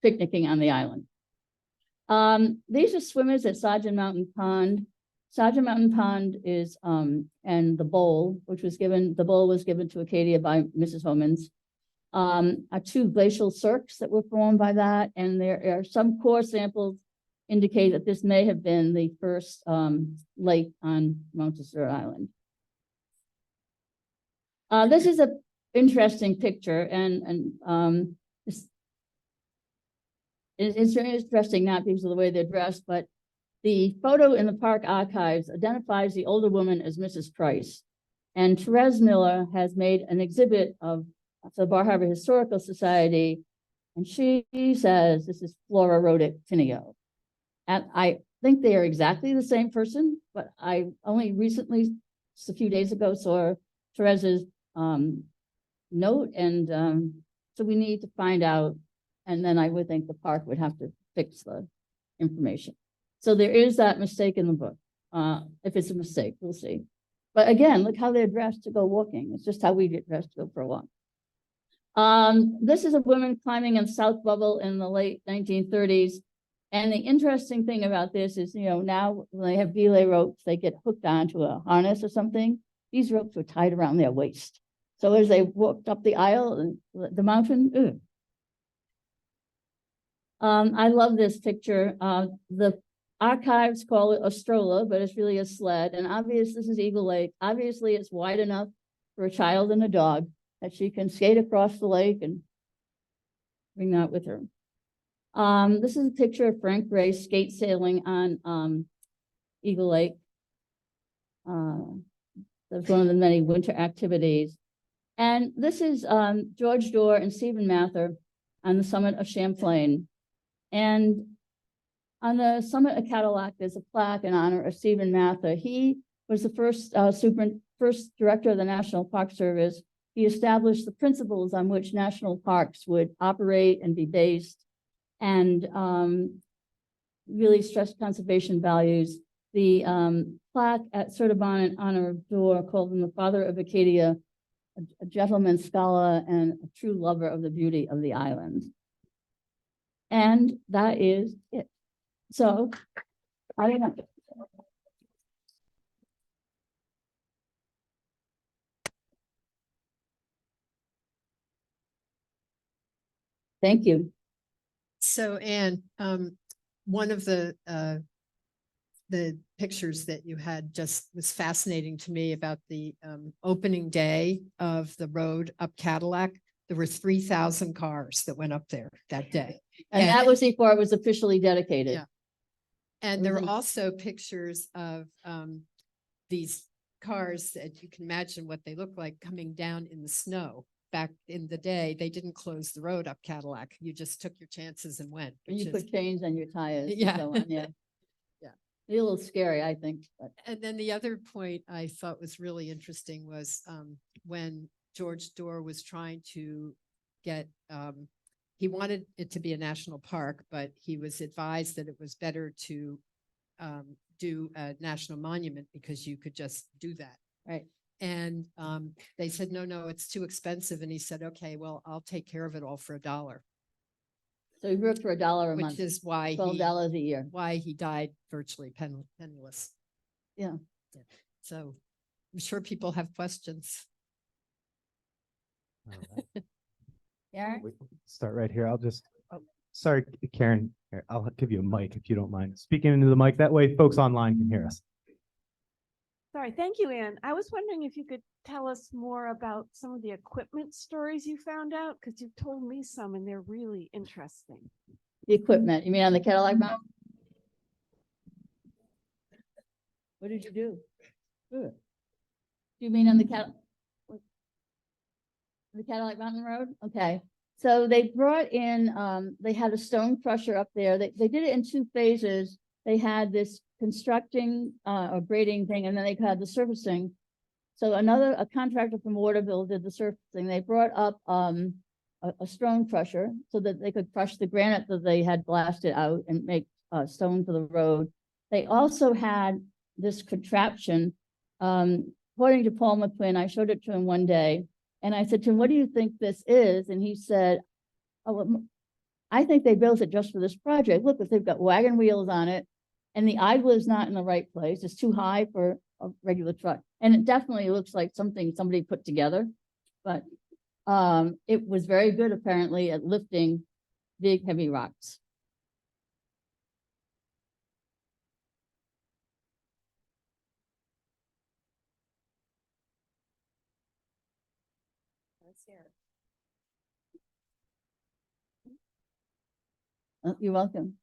picnicking on the island. These are swimmers at Sergeant Mountain Pond. Sergeant Mountain Pond is, and the bowl, the bowl was given to Acadia by Mrs. Homans, are 2 glacial cirques that were formed by that. And there are some core samples indicate that this may have been the first lake on Mount Desert Island. This is an interesting picture, and it's interesting not because of the way they're dressed, but The photo in the park archives identifies the older woman as Mrs. Price. And Therese Miller has made an exhibit of the Bar Harbor Historical Society, and she says this is Flora Rodick Tineo. And I think they are exactly the same person, but I only recently, just a few days ago, saw Therese's note, and so we need to find out, and then I would think the park would have to fix the information. So there is that mistake in the book. If it's a mistake, we'll see. But again, look how they're dressed to go walking. It's just how we get dressed to go for a walk. This is a woman climbing in South Bubble in the late 1930s. And the interesting thing about this is, you know, now when they have belay ropes, they get hooked onto a harness or something. These ropes were tied around their waist. So as they walked up the aisle and the mountain, I love this picture. The archives call it a stroller, but it's really a sled. And obviously, this is Eagle Lake. Obviously, it's wide enough for a child and a dog that she can skate across the lake and bring that with her. This is a picture of Frank Gray skate sailing on Eagle Lake. That's one of the many winter activities. And this is George Dorr and Stephen Mather on the summit of Champlain. And on the summit of Cadillac, there's a plaque in honor of Stephen Mather. He was the first director of the National Park Service. He established the principles on which national parks would operate and be based, and really stressed conservation values. The plaque at Sertabon in honor of Dorr called him the father of Acadia, a gentleman scholar and a true lover of the beauty of the island. And that is it. So, I don't know. Thank you. So, Anne, one of the pictures that you had just was fascinating to me about the opening day of the road up Cadillac. There were 3,000 cars that went up there that day. And that was before it was officially dedicated. Yeah. And there were also pictures of these cars that you can imagine what they look like coming down in the snow. Back in the day, they didn't close the road up Cadillac. You just took your chances and went. And you put chains on your tires. Yeah. And so on. Yeah. Yeah. A little scary, I think. But. And then the other point I thought was really interesting was when George Dorr was trying to get, he wanted it to be a national park, but he was advised that it was better to do a national monument because you could just do that. Right. And they said, no, it's too expensive. And he said, okay, well, I'll take care of it all for $1. So he worked for $1 a month. Which is why $12 a year. Why he died virtually penniless. Yeah. So I'm sure people have questions. All right. Yeah. We can start right here. I'll just, sorry, Karen, here, I'll give you a mic if you don't mind speaking into the mic. That way folks online can hear us. Sorry, thank you, Anne. I was wondering if you could tell us more about some of the equipment stories you found out, because you've told me some and they're really interesting. The equipment, you mean on the Cadillac Mountain? What did you do? Good. You mean on the Cadillac Mountain Road? Okay. So they brought in, they had a stone crusher up there. They did it in 2 phases. They had this constructing or grading thing, and then they had the surfacing. So a contractor from Waterville did the surfacing. They brought up a stone crusher so that they could crush the granite that they had blasted out and make stone for the road. They also had this contraption, according to Paul McQuinn. I showed it to him one day, and I said to him, "What do you think this is?" And he said, "Oh, I think they built it just for this project. Look, if they've got wagon wheels on it, and the idler is not in the right place. It's too high for a regular truck. And it definitely looks like something somebody put together, but it was very good apparently at lifting big, heavy rocks." You're welcome.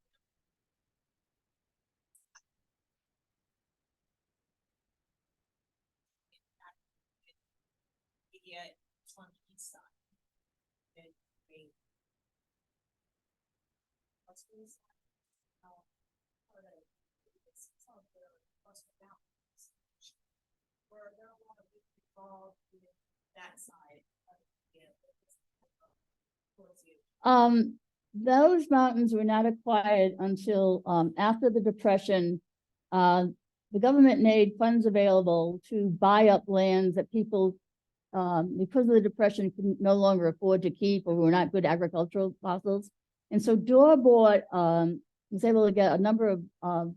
Where there are a lot of people involved in that side of Those mountains were not acquired until, after the Depression. The government made funds available to buy up lands that people, because of the Depression, could no longer afford to keep or were not good agricultural parcels. And so Dorr bought, was able to get a number of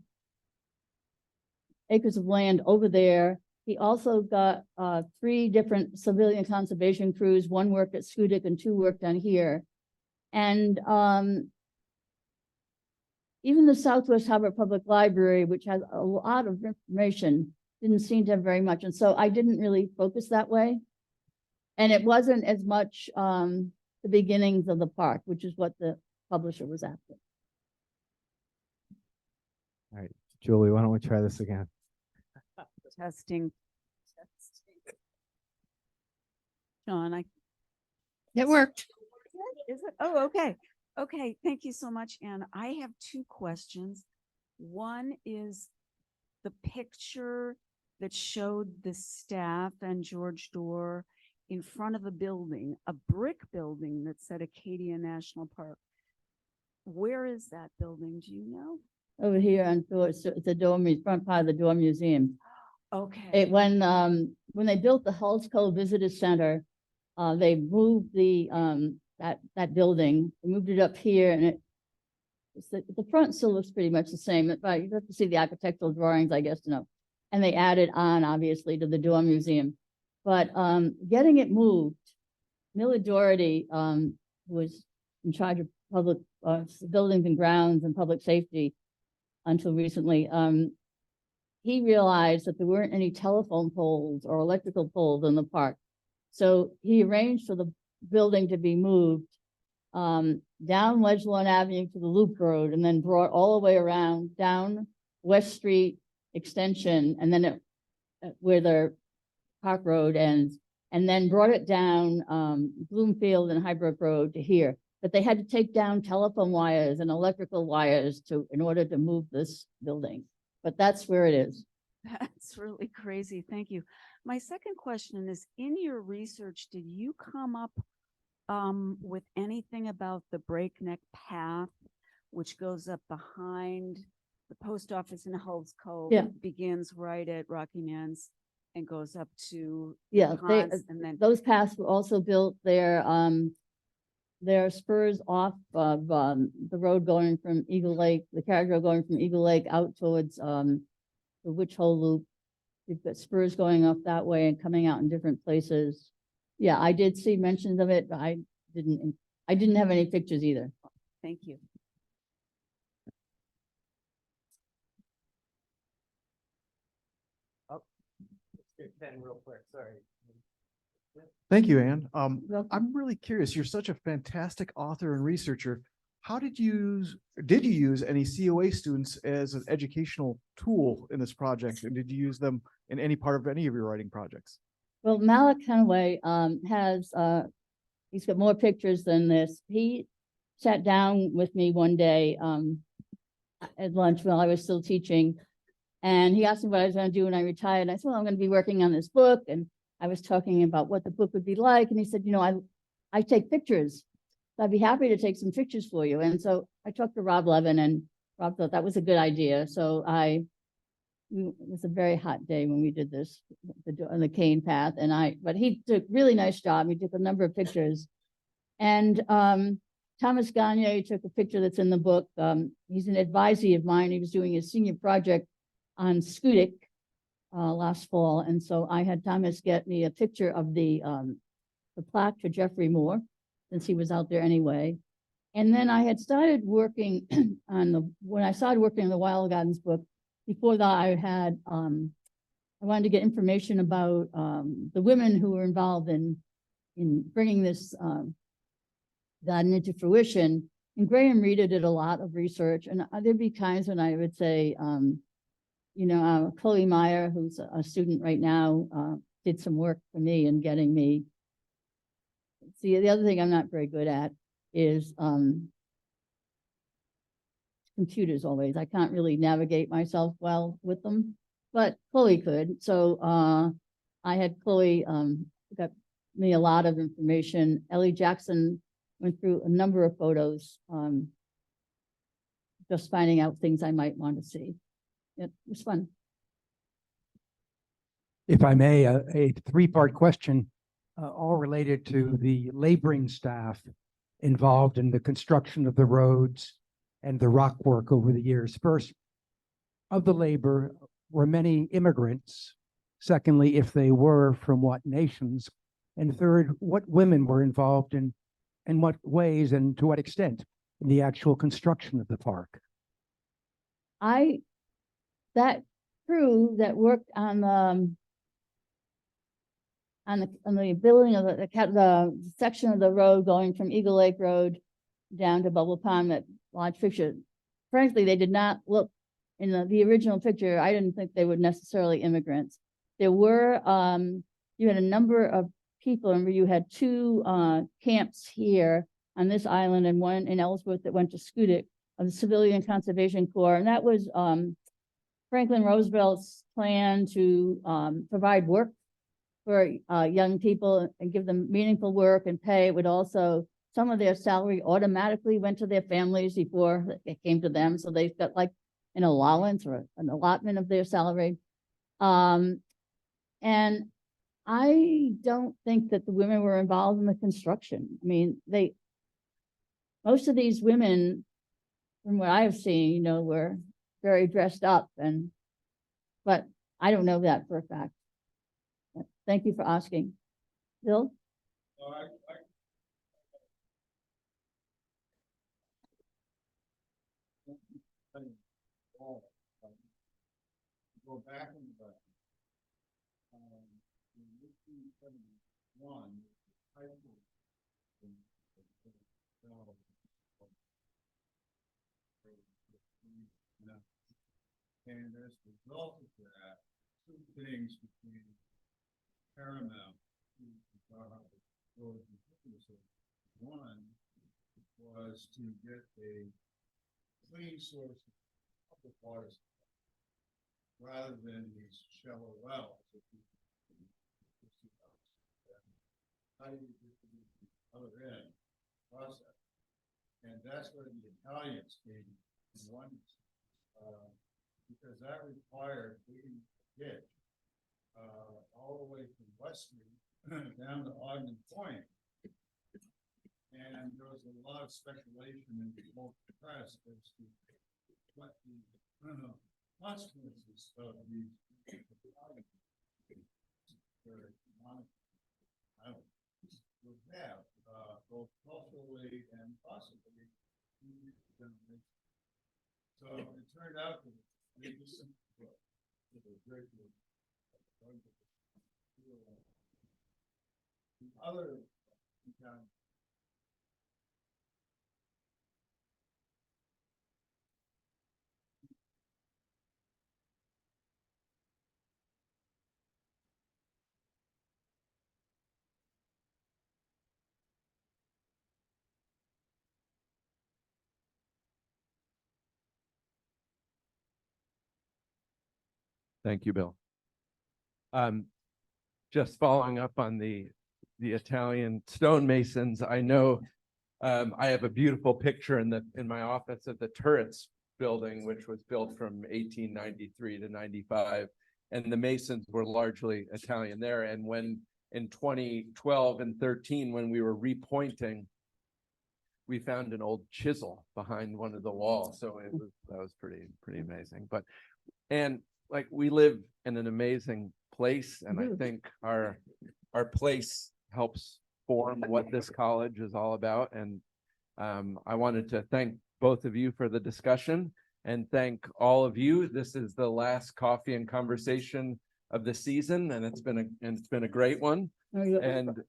acres of land over there. He also got 3 different civilian conservation crews. 1 worked at Schoodic and 2 worked on here. And even the Southwest Harbor Public Library, which has a lot of information, didn't seem to have very much. And so I didn't really focus that way. And it wasn't as much the beginnings of the park, which is what the publisher was after. All right, Julie, why don't we try this again? Testing. John, It worked. is it? Oh, okay. Okay, thank you so much, Anne. I have 2 questions. One is the picture that showed the staff and George Dorr in front of a building, a brick building that said Acadia National Park. Where is that building? Do you know? Over here on the Dorr, front part of the Dorr Museum. Okay. When they built the Halls Cove Visitor Center, they moved that building, they moved it up here, and the front still looks pretty much the same. But you have to see the architectural drawings, I guess, to know. And they added on, obviously, to the Dorr Museum. But getting it moved, Miller Doherty, who was in charge of public buildings and grounds and public safety until recently, he realized that there weren't any telephone poles or electrical poles in the park. So he arranged for the building to be moved down Wedgelawn Avenue to the Loop Road, and then brought all the way around down West Street Extension, and then where the Park Road ends, and then brought it down Bloomfield and Highbrook Road to here. But they had to take down telephone wires and electrical wires in order to move this building. But that's where it is. That's really crazy. Thank you. My second question is, in your research, did you come up with anything about the breakneck path, which goes up behind the post office in Hulls Cove? Yeah. Begins right at Rocky Man's and goes up to Yeah, ponds, and then those paths were also built there. There spurs off of the road going from Eagle Lake, the carriage road going from Eagle Lake out towards the Witch Hole Loop. You've got spurs going off that way and coming out in different places. Yeah, I did see mentions of it, but I didn't have any pictures either. thank you. Ben, real quick, sorry. Thank you, Anne. Welcome. I'm really curious. You're such a fantastic author and researcher. How did you use any COA students as an educational tool in this project? And did you use them in any part of any of your writing projects? Well, Malik Conway has, he's got more pictures than this. He sat down with me one day at lunch while I was still teaching. And he asked me what I was going to do when I retired. And I said, well, I'm going to be working on this book. And I was talking about what the book would be like. And he said, you know, I take pictures. So I'd be happy to take some pictures for you. And so I talked to Rob Levin, and Rob thought that was a good idea. So it was a very hot day when we did this on the cane path. But he did a really nice job. He took a number of pictures. And Thomas Gagne took a picture that's in the book. He's an advisee of mine. He was doing his senior project on Schoodic last fall. And so I had Thomas get me a picture of the plaque to Jeffrey Moore, since he was out there anyway. And then I had started working when I started working on the Wild Gardens book, before that I wanted to get information about the women who were involved in bringing this garden into fruition. And Graham Reeder did a lot of research, and there'd be times when I would say, you know, Chloe Meyer, who's a student right now, did some work for me in getting me. See, the other thing I'm not very good at is computers always. I can't really navigate myself well with them, but Chloe could. So I had Chloe got me a lot of information. Ellie Jackson went through a number of photos, just finding out things I might want to see. It was fun. If I may, a three-part question, all related to the laboring staff involved in the construction of the roads and the rock work over the years. First, of the labor, were many immigrants? Secondly, if they were, from what nations? And third, what women were involved in what ways and to what extent in the actual construction of the park? That crew that worked on the building of the section of the road going from Eagle Lake Road down to Bubble Pond, that large picture. Frankly, they did not look in the original picture. I didn't think they were necessarily immigrants. There were, you had a number of people, and you had two camps here on this island and one in Ellsworth that went to Schoodic of the Civilian Conservation Corps. And that was Franklin Roosevelt's plan to provide work for young people and give them meaningful work and pay. It would also, some of their salary automatically went to their families before it came to them. So they got like an allowance or an allotment of their salary. And I don't think that the women were involved in the construction. I mean, most of these women, from what I have seen, were very dressed up, but I don't know that for a fact. But thank you for asking. Bill? Go back in the in 1871, and as a result of that, two things became paramount to one was to get a clean source of public water supply, rather than these shallow wells that people how do you get to the other end process? And that's where the Italians came in one, because that required digging a ditch all the way from West Street down to Ogden Point. And there was a lot of speculation in the local press as to what the consequences of these would have, both culturally and possibly. So it turned out that maybe some other Thank you, Bill. Just following up on the Italian stonemasons, I know I have a beautiful picture in my office of the turrets building, which was built from 1893 to 95, and the masons were largely Italian there. And when in 2012 and 13, when we were repointing, we found an old chisel behind one of the walls. So that was pretty amazing. And like, we live in an amazing place, and I think our place helps form what this college is all about. And I wanted to thank both of you for the discussion and thank all of you. This is the last coffee and conversation of the season, and it's been a great one. And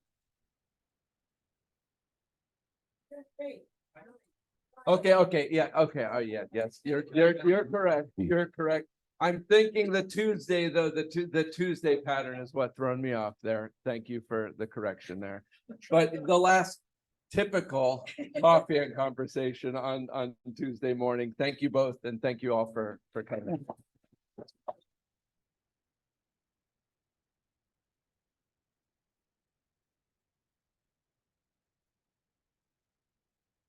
okay, yeah, okay, oh yeah, yes, you're correct. You're correct. I'm thinking the Tuesday, though, the Tuesday pattern is what thrown me off there. Thank you for the correction there. But the last typical coffee and conversation on Tuesday morning. Thank you both, and thank you all for coming.